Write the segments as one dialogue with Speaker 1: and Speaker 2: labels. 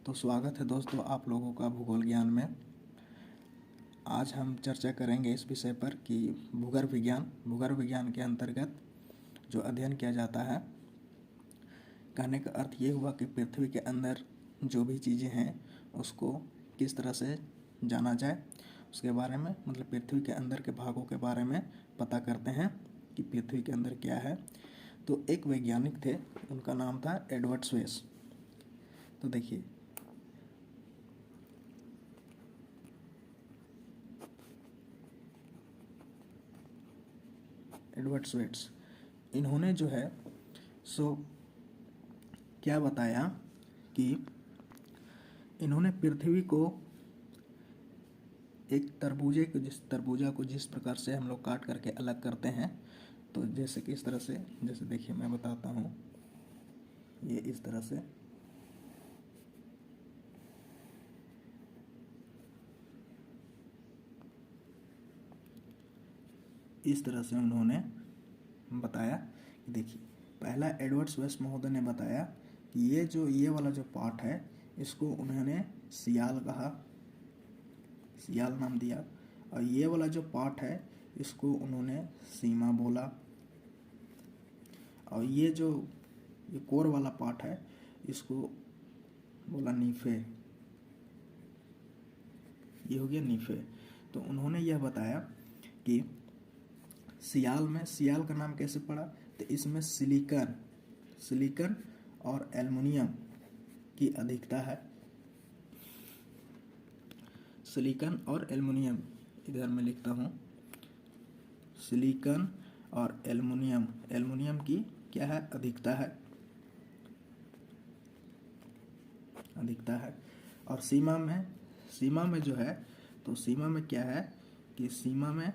Speaker 1: तो स्वागत है दोस्तों आप लोगों का भूगोल ज्ञान में। आज हम चर्चा करेंगे इस विषय पर कि भूगर्भ विज्ञान के अंतर्गत जो अध्ययन किया जाता है, कहने का अर्थ ये हुआ कि पृथ्वी के अंदर जो भी चीज़ें हैं उसको किस तरह से जाना जाए, उसके बारे में, मतलब पृथ्वी के अंदर के भागों के बारे में पता करते हैं कि पृथ्वी के अंदर क्या है। तो एक वैज्ञानिक थे, उनका नाम था एडवर्ड स्वेस। तो देखिए, एडवर्ड स्वेट्स, इन्होंने जो है सो क्या बताया कि इन्होंने पृथ्वी को एक तरबूजा को जिस प्रकार से हम लोग काट करके अलग करते हैं, तो जैसे कि इस तरह से, जैसे देखिए मैं बताता हूँ, ये इस तरह से उन्होंने बताया कि देखिए, पहला एडवर्ड स्वेस महोदय ने बताया कि ये वाला जो पार्ट है इसको उन्होंने सियाल कहा, सियाल नाम दिया, और ये वाला जो पार्ट है इसको उन्होंने सीमा बोला, और ये कोर वाला पार्ट है इसको बोला नीफे। ये हो गया नीफे। तो उन्होंने यह बताया कि सियाल का नाम कैसे पड़ा, तो इसमें सिलिकन और एल्युमिनियम की अधिकता है। सिलिकन और एल्युमिनियम, इधर मैं लिखता हूँ, सिलिकन और एल्युमिनियम की क्या है, अधिकता है। और सीमा में जो है, तो सीमा में क्या है कि सीमा में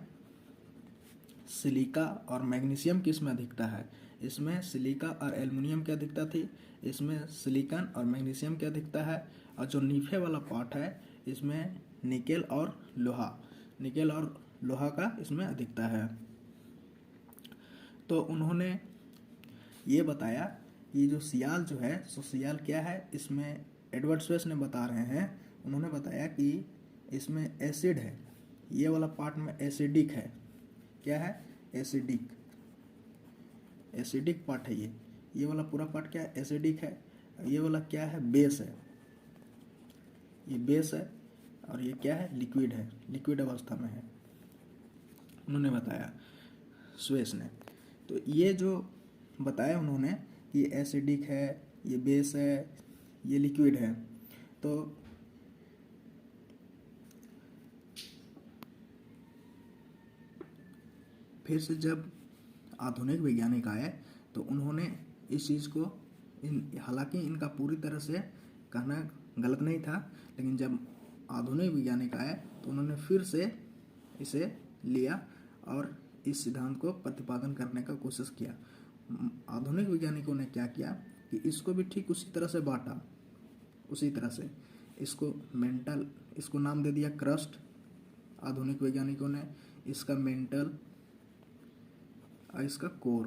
Speaker 1: सिलिका और मैग्नीशियम की इसमें अधिकता है। इसमें सिलिका और एल्युमिनियम की अधिकता थी, इसमें सिलिकन और मैग्नीशियम की अधिकता है। और जो नीफे वाला पार्ट है इसमें निकेल और लोहा का इसमें अधिकता है। तो उन्होंने ये बताया कि जो सियाल जो है, सो सियाल क्या है, इसमें एडवर्ड स्वेस ने बता रहे हैं, उन्होंने बताया कि इसमें एसिड है, ये वाला पार्ट में एसिडिक है। क्या है, एसिडिक पार्ट है। ये वाला पूरा पार्ट क्या है, एसिडिक है। ये वाला क्या है, बेस है, ये बेस है। और ये क्या है, लिक्विड है, लिक्विड अवस्था में है, उन्होंने बताया स्वेस ने। तो ये जो बताया उन्होंने कि एसिडिक है, ये बेस है, ये लिक्विड है। तो फिर से जब आधुनिक वैज्ञानिक आए तो उन्होंने इस चीज़ को, हालांकि इनका पूरी तरह से कहना गलत नहीं था, लेकिन जब आधुनिक वैज्ञानिक आए तो उन्होंने फिर से इसे लिया और इस सिद्धांत को प्रतिपादन करने का कोशिश किया। आधुनिक वैज्ञानिकों ने क्या किया कि इसको भी ठीक उसी तरह से बांटा, उसी तरह से इसको नाम दे दिया क्रस्ट। आधुनिक वैज्ञानिकों ने इसका मेंटल और इसका कोर।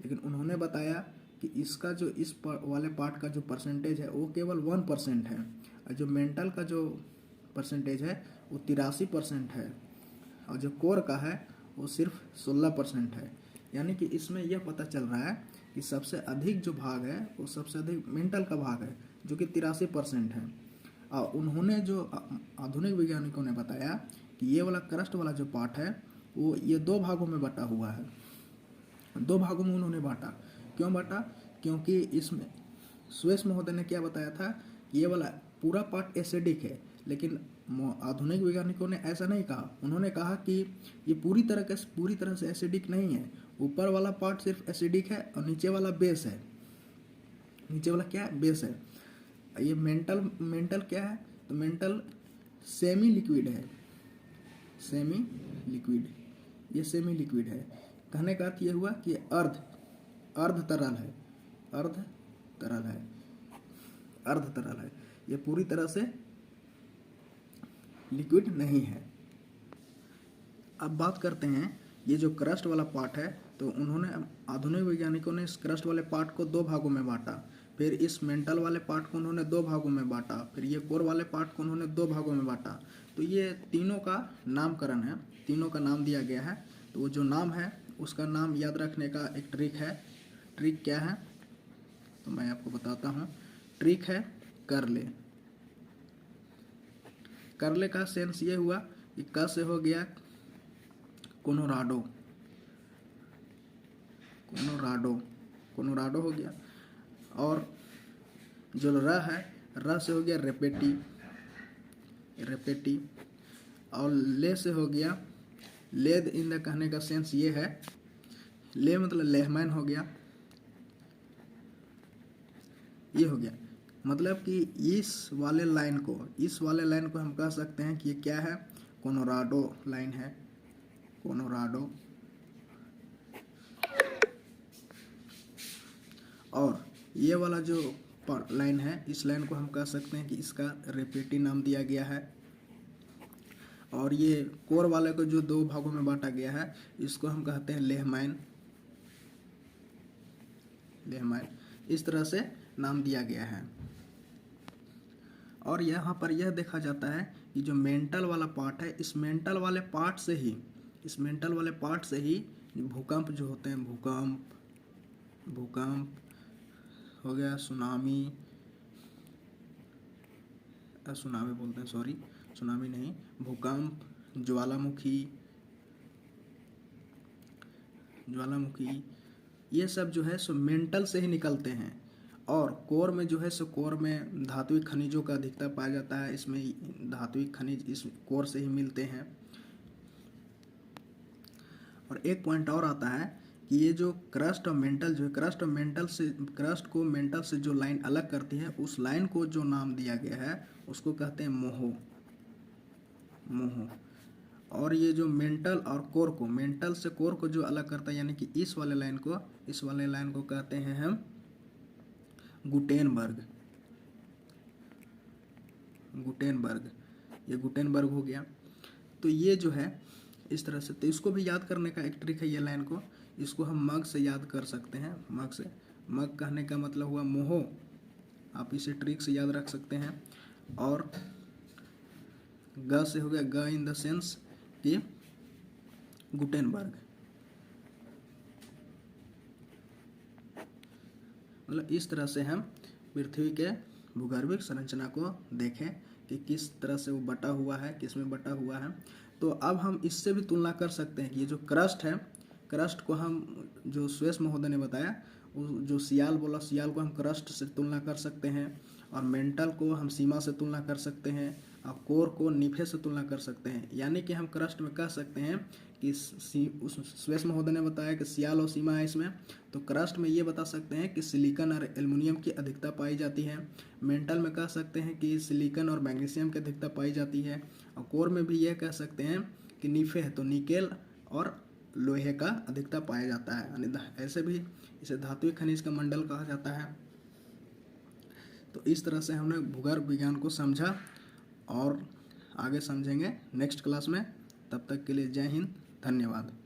Speaker 1: लेकिन उन्होंने बताया कि इसका जो इस वाले पार्ट का जो परसेंटेज है वो केवल 1% है, और जो मेंटल का जो परसेंटेज है वो 83% है, और जो कोर का है वो सिर्फ 16% है। यानी कि इसमें यह पता चल रहा है कि सबसे अधिक जो भाग है वो सबसे अधिक मेंटल का भाग है, जो कि 83% है। और उन्होंने जो आधुनिक वैज्ञानिकों ने बताया कि ये वाला क्रस्ट वाला जो पार्ट है वो ये 2 भागों में बटा हुआ है। 2 भागों में उन्होंने बांटा। क्यों बांटा, क्योंकि इसमें स्वेस महोदय ने क्या बताया था कि ये वाला पूरा पार्ट एसिडिक है, लेकिन आधुनिक वैज्ञानिकों ने ऐसा नहीं कहा। उन्होंने कहा कि ये पूरी तरह से एसिडिक नहीं है, ऊपर वाला पार्ट सिर्फ एसिडिक है और नीचे वाला बेस है। नीचे वाला क्या है, बेस है। ये मेंटल क्या है, तो मेंटल सेमी लिक्विड है, ये सेमी लिक्विड है। कहने का अर्थ ये हुआ कि अर्ध तरल है, ये पूरी तरह से लिक्विड नहीं है। अब बात करते हैं ये जो क्रस्ट वाला पार्ट है, तो आधुनिक वैज्ञानिकों ने इस क्रस्ट वाले पार्ट को 2 भागों में बांटा। फिर इस मेंटल वाले पार्ट को उन्होंने 2 भागों में बांटा, फिर ये कोर वाले पार्ट को उन्होंने 2 भागों में बांटा। तो ये तीनों का नामकरण है, तीनों का नाम दिया गया है। तो वो जो नाम है उसका नाम याद रखने का एक ट्रिक है। ट्रिक क्या है तो मैं आपको बताता हूँ। ट्रिक है करले। करले का सेंस ये हुआ कि क से हो गया कोलोराडो, कोलोराडो, कोलोराडो हो गया। और जो र है, र से हो गया रेपेटी, रेपेटी। और ले से हो गया लेद। इन द कहने का सेंस ये है, ले मतलब लेहमैन हो गया, ये हो गया। मतलब कि इस वाले लाइन को हम कह सकते हैं कि ये क्या है, कोलोराडो लाइन है, कोलोराडो। और ये वाला जो लाइन है, इस लाइन को हम कह सकते हैं कि इसका रेपेटी नाम दिया गया है। और ये कोर वाले को जो 2 भागों में बांटा गया है, इसको हम कहते हैं लेहमैन, लेहमैन। इस तरह से नाम दिया गया है। और यहाँ पर यह देखा जाता है कि जो मेंटल वाला पार्ट है, इस मेंटल वाले पार्ट से ही भूकंप जो होते हैं, भूकंप हो गया, सुनामी बोलते हैं, सॉरी सुनामी नहीं, भूकंप, ज्वालामुखी, ये सब जो है सो मेंटल से ही निकलते हैं। और कोर में जो है सो कोर में धात्विक खनिजों का अधिकता पाया जाता है। इसमें धात्विक खनिज इस कोर से ही मिलते हैं। और एक पॉइंट और आता है कि ये जो क्रस्ट और मेंटल जो है, क्रस्ट को मेंटल से जो लाइन अलग करती है, उस लाइन को जो नाम दिया गया है उसको कहते हैं मोहो। और ये जो मेंटल और कोर को, मेंटल से कोर को जो अलग करता है, यानी कि इस वाले लाइन को कहते हैं हम गुटेनबर्ग। ये गुटेनबर्ग हो गया। तो ये जो है इस तरह से, तो इसको भी याद करने का एक ट्रिक है। ये लाइन को, इसको हम मग से याद कर सकते हैं। मग कहने का मतलब हुआ मोहो, आप इसे ट्रिक से याद रख सकते हैं। और ग से हो गया ग इन द सेंस कि गुटेनबर्ग, मतलब इस तरह से हम पृथ्वी के भूगर्भिक संरचना को देखें कि किस तरह से वो बटा हुआ है, किस में बटा हुआ है। तो अब हम इससे भी तुलना कर सकते हैं कि ये जो क्रस्ट है, क्रस्ट को हम, जो सुयश महोदय ने बताया, जो सियाल बोला, सियाल को हम क्रस्ट से तुलना कर सकते हैं। और मेंटल को हम सीमा से तुलना कर सकते हैं। और कोर को निफे से तुलना कर सकते हैं। यानी कि हम क्रस्ट में कह सकते हैं कि उस सुयश महोदय ने बताया कि सियाल और सीमा है इसमें, तो क्रस्ट में ये बता सकते हैं कि सिलिकॉन और एल्युमिनियम की अधिकता पाई जाती है। मेंटल में कह सकते हैं कि सिलिकॉन और मैग्नीशियम की अधिकता पाई जाती है। और कोर में भी यह कह सकते हैं कि निफे है तो निकेल और लोहे का अधिकता पाया जाता है। ऐसे भी इसे धात्विक खनिज का मंडल कहा जाता है। तो इस तरह से हमने भूगर्भ विज्ञान को समझा और आगे समझेंगे नेक्स्ट क्लास में। तब तक के लिए जय हिंद, धन्यवाद।